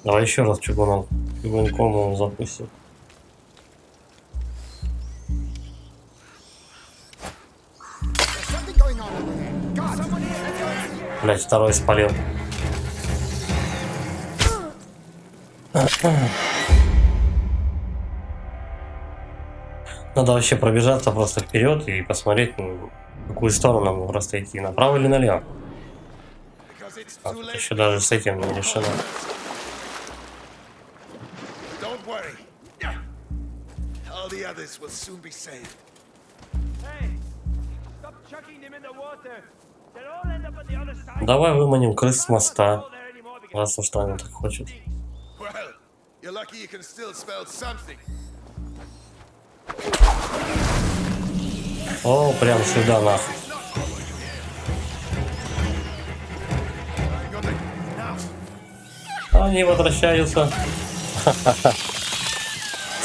Давай еще раз чугуном. Чугунком его запустим. Something going on over there. God, someone here. Блять, второй спалил. Надо вообще пробежаться просто вперед и посмотреть, ну, в какую сторону нам просто идти, направо или налево. Because it's А, too тут late. еще даже с этим не решено. Don't worry. All the others will soon be saved. Hey, stop chucking them in the water. They'll all end up on the other side. Давай выманим крыс с Can't моста, patrol there anymore because раз уж Таня так хочет. Well, you're lucky you can still smell something. О, прям сюда нахуй. I got it. Now. Они возвращаются.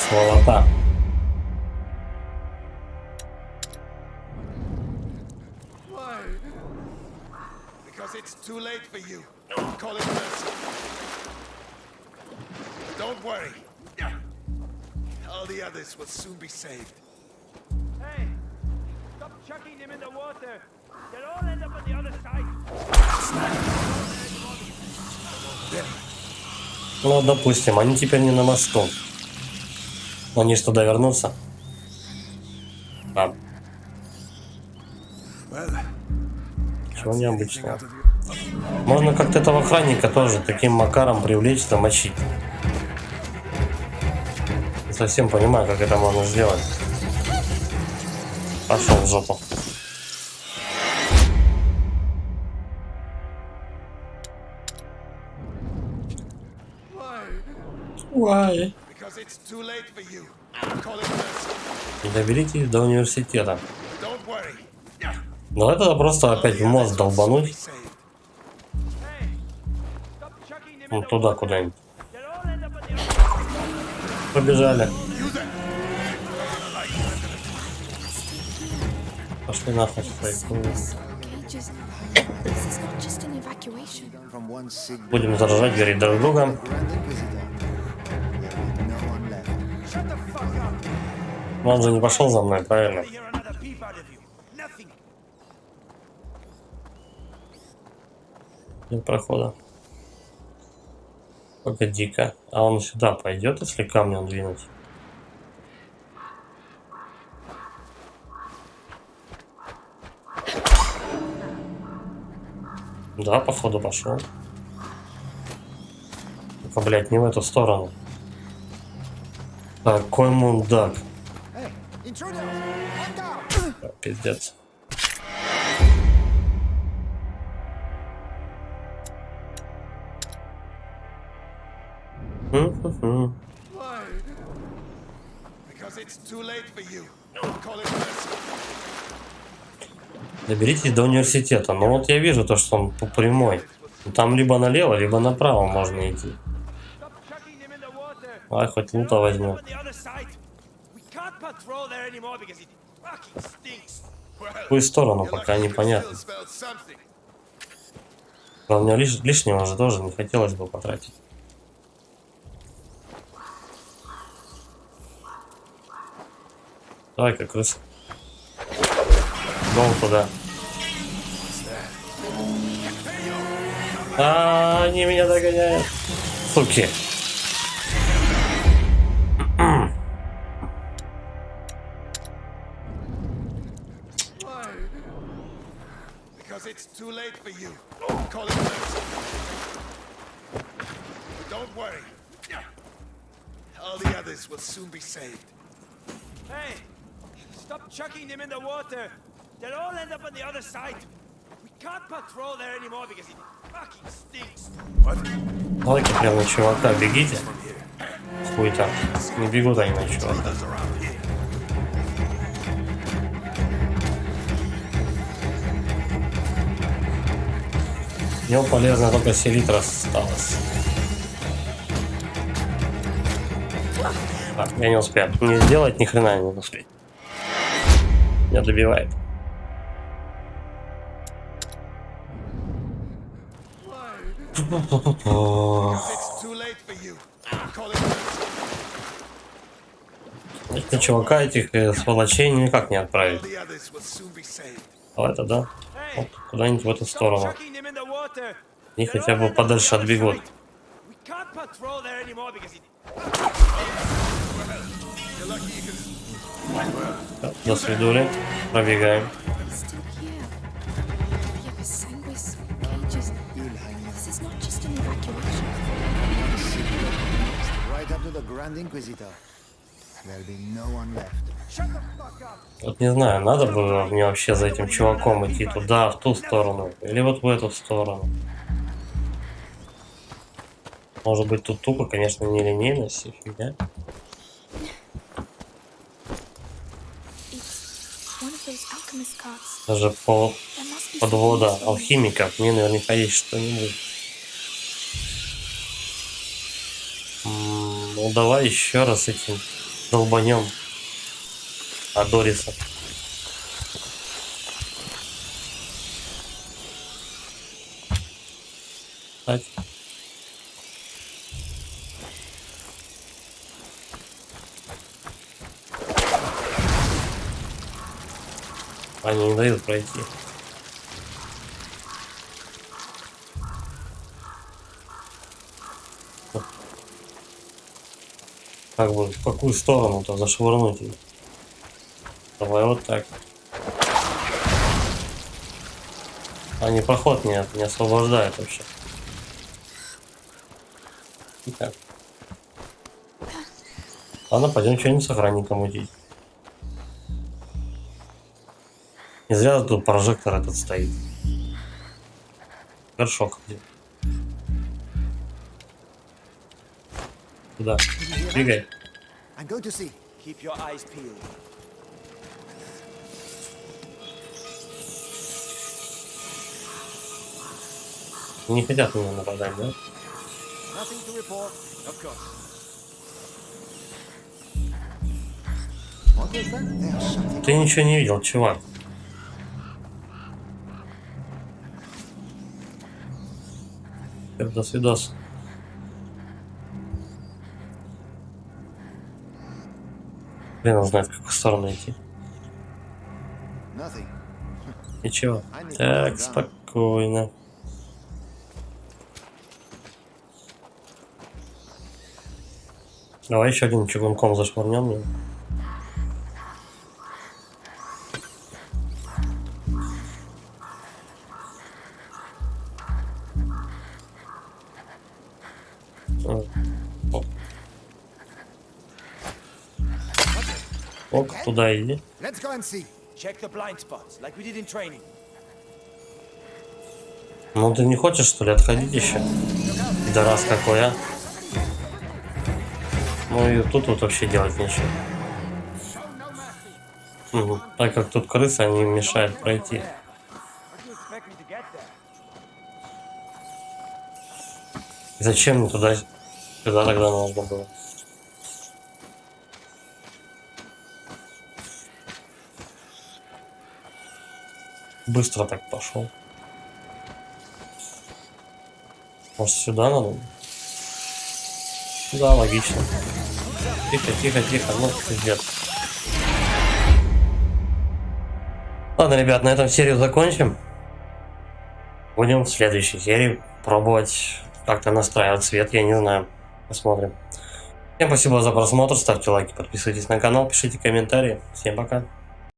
Сволота. Why? Because it's too late for you. Call it mercy. Don't worry. All the others will soon be saved. Hey, stop chucking them in the water. They'll all end up on the other side. Ну, допустим, они теперь не на мосту. Они что, туда вернутся? Да. Well, Чего необычного. Можно как-то этого охранника тоже таким макаром привлечь, замочить. Не совсем понимаю, как это можно сделать. Пошел в жопу. Why? because it's too late for you. Call it mercy. Не доберитесь до университета. Don't worry. Давай тогда просто опять в мост долбануть. Saved. Hey, stop chucking them in Ну, the туда water. куда-нибудь. They'll all end up Побежали. Пошли нахуй свои. Cages. This is not just an evacuation. From one sick Будем заражать, говорить друг друга. Grand Inquisitor. There'll be no one left. Shut the fuck up! Но он же не пошел за мной, правильно? I hear another peep out of you. Nothing. Нет прохода. Погоди-ка. А он сюда пойдет, если камнем двинуть? Да, походу пошел. Только, блядь, не в эту сторону. Какой мудак. Hey, intruders! Watch out! Пиздец. М-м-м. Why? Because it's too late for you. Call it mercy. Доберитесь до университета. Ну вот я вижу то, что он по прямой. Там либо налево, либо направо можно идти. Stop chucking them in the water. Ай, хоть They're лута all возьму. on the other side. We can't patrol there anymore because it fucking stinks. Well, В какую сторону, you're пока lucky you can непонятно. still smell something. Главное, лишнего же тоже не хотелось бы потратить. Давай-ка, крыса. Гол туда. Они меня догоняют. Суки. Why? Because it's too late for you. Call it mercy. Don't worry. All the others will soon be saved. Hey, stop chucking them in the water. They'll all end up on the other side. We can't patrol there anymore because it fucking stinks. Давайте прям на чувака бегите. Хуй там. Не бегут они на чувака. В нем полезно только селитра осталось. Так, я не успел. Не сделать ни хрена не успеть. Меня добивает. It's too late for you. Call it mercy. Эти чувака, этих сволочей никак не All отправить. the others will soon be saved. А это да. Hey, Вот, куда-нибудь в эту stop сторону. chucking them in the water. Они They'll хотя all бы end up on подальше the other отбегут. side. We can't patrol there anymore because it You're lucky you can. Так, до свидули. Пробегаем. Still here. Yeah, but Sanguis, cages. This is not just an evacuation. Right up to the Grand Inquisitor. There'll be no one left. shut the fuck up. Вот не знаю, надо было мне вообще за этим чуваком идти туда, в ту сторону, или вот в эту сторону. Может быть, тут тупо, конечно, нелинейность и фигня. It's one of those alchemist carts. Даже по There must be подвода something useful. алхимиков мне наверняка есть что-нибудь. Ну давай еще раз этим долбанем Адориса. Так. Они не дают пройти. Как бы в какую сторону-то зашвырнуть их? Давай вот так. Они проход не освобождают вообще. Итак. Ладно, пойдем что-нибудь с охранником мутить. Не зря тут прожектор этот стоит. Горшок где? Куда? Двигай. I'm going to see. Keep your eyes peeled. Не хотят меня нападать, да? Nothing to report. Of course. What was that? They are shutting. Ты ничего не видел, чувак. До свидос. Блин, он знает, в какую сторону идти. Nothing. Ничего. Так, спокойно. Давай еще один чугунком зашвырнем его. Ок, туда иди. Let's go and see. Check the blind spots, like we did in training. Ну ты не хочешь, что ли, отходить еще? Да раз какой, а? Ну и тут вот вообще делать нечего. Угу. Так как тут крысы, они им мешают пройти. What do you expect me to get there? Зачем мне туда, сюда тогда нужно было? Быстро так пошел. Может, сюда надо? Да, логично. Тихо, тихо, тихо, ну пиздец. Ладно, ребят, на этом серию закончим. Будем в следующей серии пробовать как-то настраивать свет, я не знаю. Посмотрим. Всем спасибо за просмотр, ставьте лайки, подписывайтесь на канал, пишите комментарии. Всем пока.